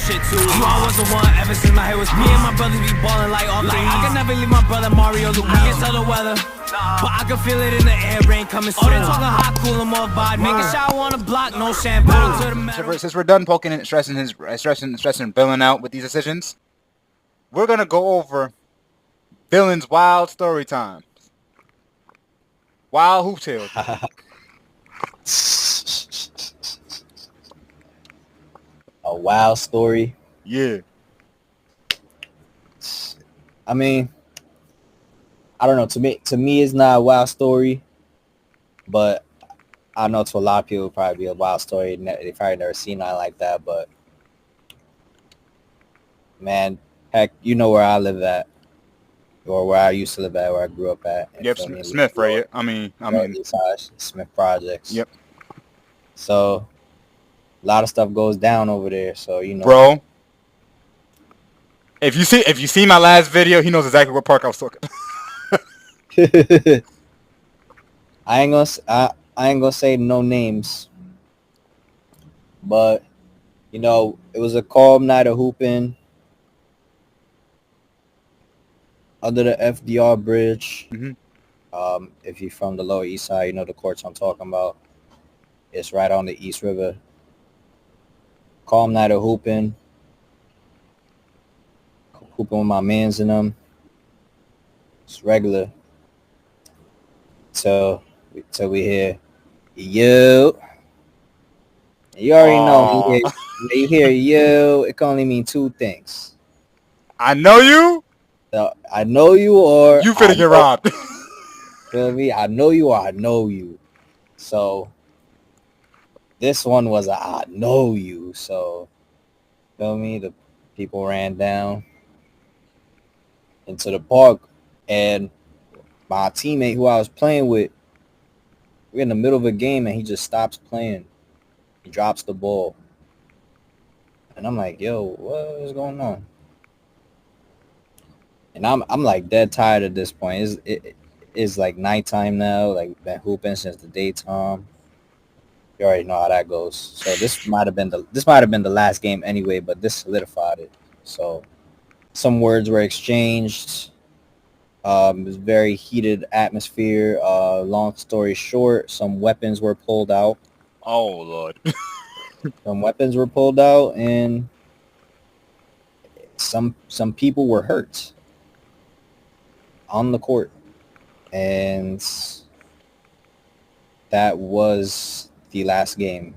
shit too. You I was the one ever since my hair was me and my brothers be ballin' like all three. I can never leave my brother Mario Luke. I can tell the weather, but I can feel it in the air, rain coming soon. Oh, they talking hot, cool, I'm off vibe. Making shower on the block, no shampoo. To the metal. Since we're done poking and stressing Villen out with these decisions, we're gonna go over Villen's wild story time. Wild hoop tales. A wild story. Yeah. I mean, I don't know. To me, it's not a wild story, but I know to a lot of people, it'll probably be a wild story. They probably never seen nothing like that. But man, heck, you know where I live at, or where I used to live at, where I grew up at. Yep, Smith, right? I mean, Smith Projects. Yep. So a lot of stuff goes down over there. So you know, bro. If you see my last video, he knows exactly what park I was talking. I ain't gonna say no names, but you know, it was a calm night of hooping under the FDR bridge. Mm-hmm. If you're from the Lower East Side, you know the courts I'm talking about. It's right on the East River. Calm night of hooping with my mans in them. It's regular. Till we hear, yo. You already know when you hear yo, it can only mean two things. I know you. I know you, or you finna get robbed. Feel me? I know you, or I know you. So this one was a I know you. So feel me? The people ran down into the park, and my teammate who I was playing with, we're in the middle of a game, and he just stops playing. He drops the ball, and I'm like, "Yo, what is going on?" And I'm like dead tired at this point. It's like nighttime now. Like been hooping since the daytime. You already know how that goes. So this might have been the last game anyway, but this solidified it. So some words were exchanged. It was very heated atmosphere. Long story short, some weapons were pulled out. Oh Lord. Some weapons were pulled out, and some people were hurt on the court, and that was the last game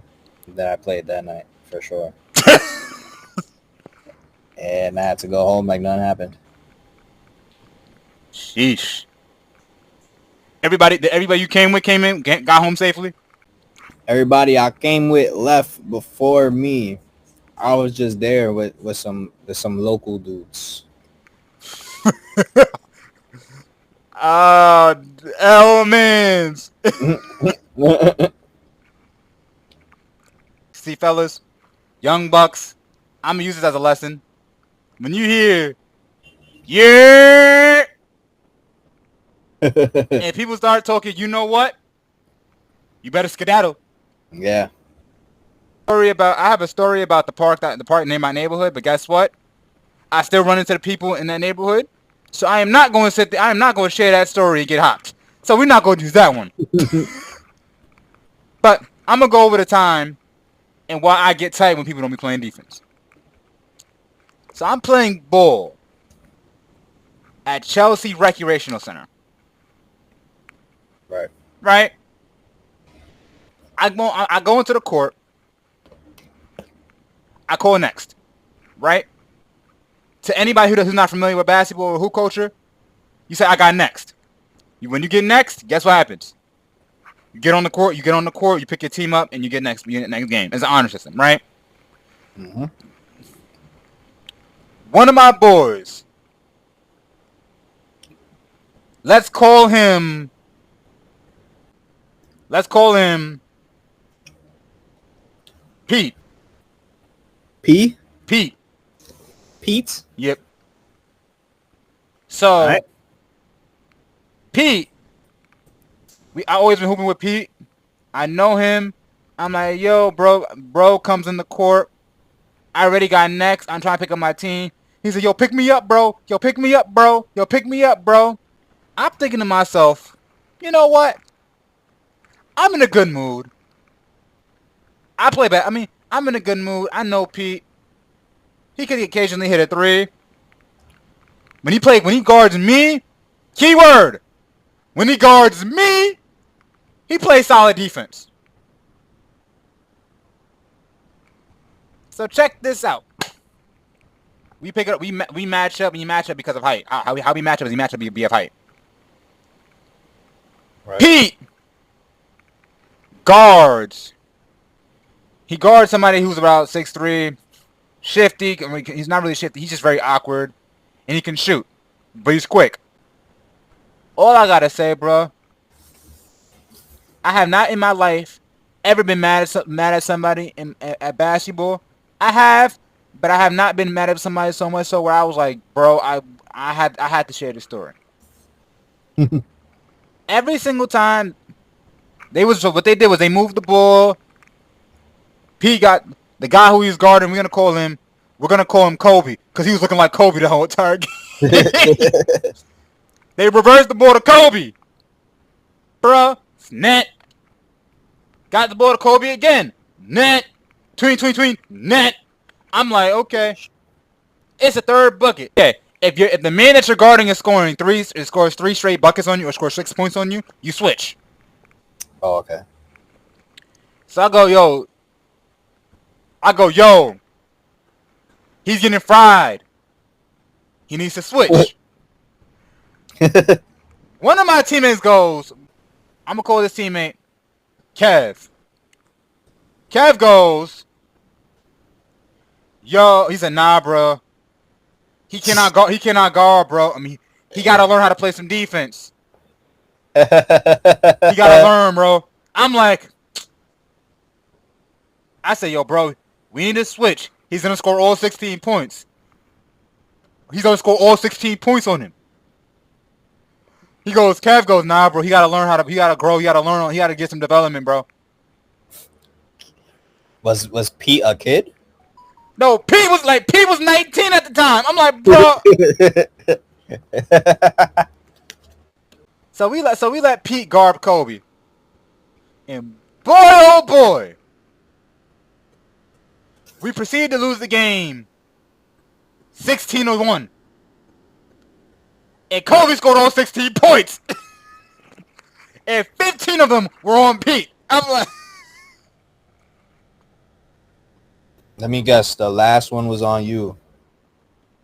that I played that night for sure. And I had to go home like nothing happened. Sheesh. Everybody you came with got home safely? Everybody I came with left before me. I was just there with some local dudes. Elements. See, fellas, young bucks, I'm gonna use this as a lesson. When you hear, yeah, and people start talking, you know what? You better skedaddle. Yeah. I have a story about the park near my neighborhood, but guess what? I still run into the people in that neighborhood, so I am not going to sit there. I am not going to share that story and get hopped. So we're not going to use that one. But I'm gonna go over the time and why I get tight when people don't be playing defense. So I'm playing ball at Chelsea Recreational Center. Right. I go into the court. I call next. Right. To anybody who's not familiar with basketball or hoop culture, you say I got next. When you get next, guess what happens? You get on the court. You pick your team up, and you get next. You get next game. It's an honor system, right? Mm-hmm. One of my boys. Let's call him Pete. P? Pete. Pete? Yep. So, right. Pete, I always been hooping with Pete. I know him. I'm like, yo, bro comes in the court. I already got next. I'm trying to pick up my team. He said, yo, pick me up, bro. Yo, pick me up, bro. Yo, pick me up, bro. I'm thinking to myself, you know what? I'm in a good mood. I play back. I mean, I'm in a good mood. I know Pete. He could occasionally hit a 3. When he guards me, keyword. When he guards me, he plays solid defense. So check this out. We pick it up. We match up. We match up because of height. How we match up is he match up because of height. Right. Pete guards. He guards somebody who's about 6'3", shifty. I mean, he's not really shifty. He's just very awkward, and he can shoot, but he's quick. All I gotta say, bro, I have not in my life ever been mad at somebody at basketball. I have, but I have not been mad at somebody so much so where I was like, bro, I had to share this story. Every single time what they did was they moved the ball. Pete got the guy who he was guarding. We're gonna call him Kobe because he was looking like Kobe the whole entire game. They reversed the ball to Kobe, bruh. Net. Got the ball to Kobe again. Net. Tween. Net. I'm like, okay. It's a third bucket. Okay. If the man that you're guarding is scoring scores 3 straight buckets on you or scores 6 points on you, you switch. Oh, okay. So I go, yo. He's getting fried. He needs to switch. One of my teammates goes, I'm gonna call this teammate Kev. Kev goes, yo, he said, nah, bro. He cannot guard, bro. I mean, he gotta learn how to play some defense. He gotta learn, bro. I'm like, I say, yo, bro, we need to switch. He's gonna score all 16 points. He's gonna score all 16 points on him. Kev goes, nah, bro. He gotta learn he gotta grow. He gotta learn. He gotta get some development, bro. Was Pete a kid? No, Pete was 19 at the time. I'm like, bro. So we let Pete guard Kobe. And boy, oh boy, we proceeded to lose the game 16-1. And Kobe scored all 16 points. And 15 of them were on Pete. I'm like, Let me guess. The last one was on you.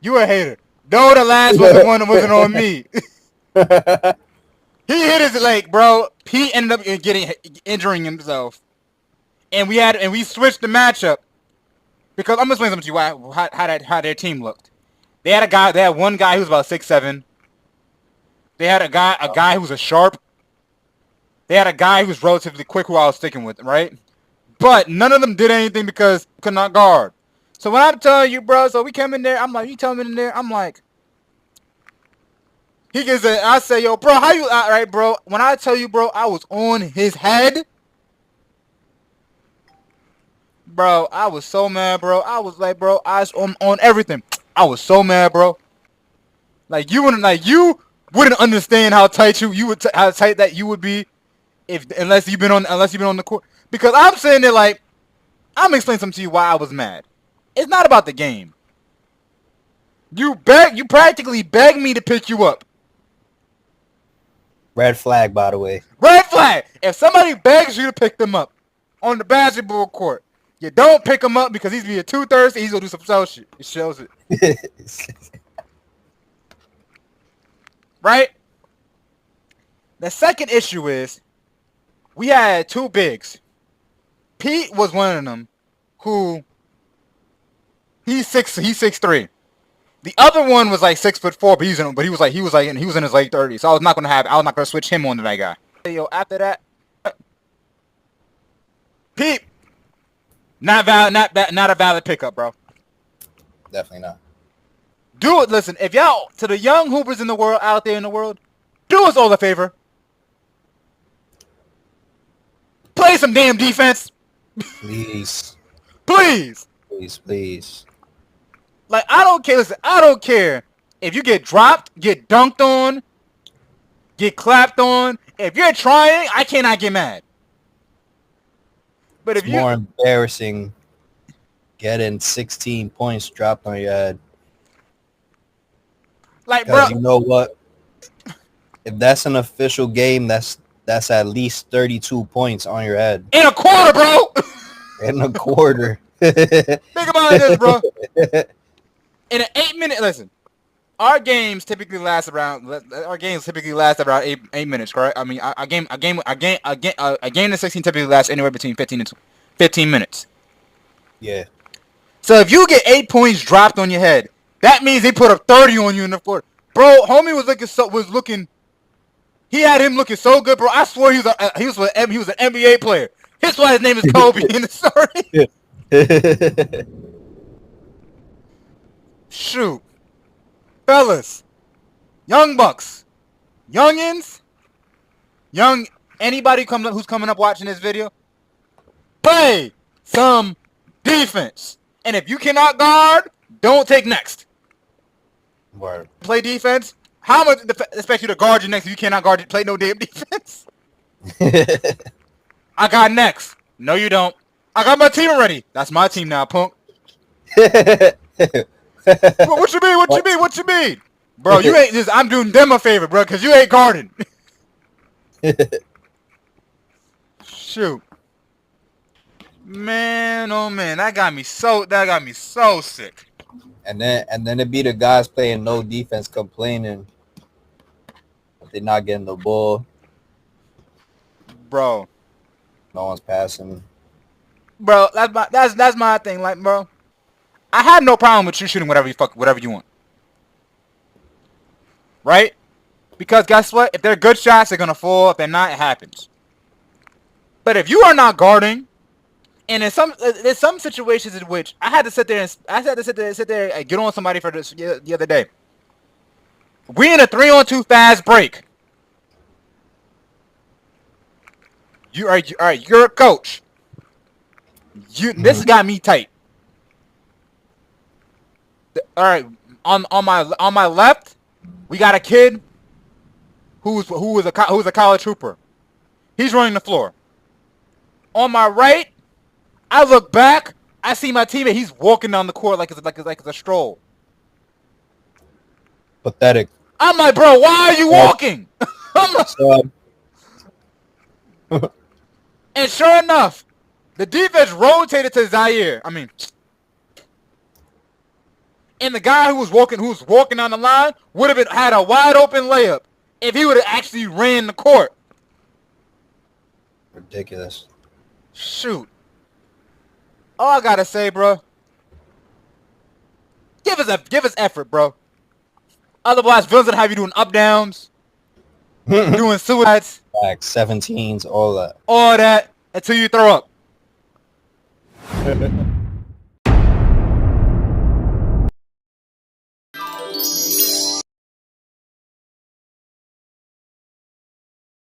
you a hater. No, the last one, the one that wasn't on me. He hit his leg, bro. Pete ended up injuring himself. And we switched the matchup. Because I'm explaining something to you how their team looked. They had one guy who was about 6'7". They had a guy who was a sharp. They had a guy who was relatively quick who I was sticking with, right? But none of them did anything because could not guard. So when I'm telling you, bro, so we came in there, I'm like, you tell me in there, I'm like, he gets it. I say, yo, bro, how you, all right, bro? When I tell you, bro, I was on his head. Bro, I was so mad, bro. I was like, bro, I was on everything. I was so mad, bro. Like you wouldn't understand how tight how tight that you would be unless you've been on the court. Because I'm sitting there like, I'm explaining something to you why I was mad. It's not about the game. You practically begged me to pick you up. Red flag, by the way. Red flag. If somebody begs you to pick them up on the basketball court, you don't pick him up because he's being too thirsty. He's gonna do some self shit. It shows it. Right? The second issue is we had 2 bigs. Pete was one of them who he's 6'3". The other one was like 6'4", but he was in his late 30s. So I was not gonna switch him on to that guy. Yo, after that, Pete, not a valid pickup, bro. Definitely not. Do it. Listen, if y'all, to the young hoopers in the world, out there in the world, do us all a favor. Play some damn defense. Please. Please. Please. Like, I don't care. Listen, I don't care if you get dropped, get dunked on, get clapped on. If you're trying, I cannot get mad. But It's if you more embarrassing getting 16 points dropped on your head. like, bro, Because you know what? If that's an official game, that's at least 32 points on your head in a quarter, bro. in a quarter. Think about this, bro. In an 8-minute, listen, our games typically last around 8 minutes, correct? I mean, a game of 16 typically lasts anywhere between 15 and 15 minutes. Yeah. So if you get 8 points dropped on your head, that means they put up 30 on you in the quarter. Bro, homie was looking. He had him looking so good, bro. I swear he was an NBA player. That's why his name is Kobe in the story. Shoot, fellas, young bucks, youngins, anybody who's coming up watching this video, play some defense. And if you cannot guard, don't take next. Word. Play defense. How much expect you to guard you next if you cannot guard you? Play no damn defense. I got next. No, you don't. I got my team already. That's my team now, punk. What you mean? What you mean? What you mean? Bro, you ain't just. I'm doing them a favor, bro, because you ain't guarding. Shoot. Man, oh man, that got me so sick. And then it be the guys playing no defense complaining that they're not getting the ball. Bro. No one's passing. Bro, that's my thing. Like, bro, I have no problem with you shooting whatever you want. Right? Because guess what? If they're good shots, they're gonna fall. If they're not, it happens. But if you are not guarding, and there's some situations in which I had to sit there and get on somebody for this the other day. We in a 3-on-2 fast break. You're a coach. This got me tight. All right, on my left, we got a kid who's a college trooper. He's running the floor. On my right, I look back. I see my teammate. He's walking down the court like it's a stroll. Pathetic. I'm like, bro, why are you walking? And sure enough, the defense rotated to Zaire. And the guy who was walking down the line would have had a wide open layup if he would have actually ran the court. Ridiculous. Shoot. All I gotta say, bro, give us effort, bro. Otherwise, Villen's gonna have you doing up downs, doing suicides, like 17s, all that. All that until you throw up.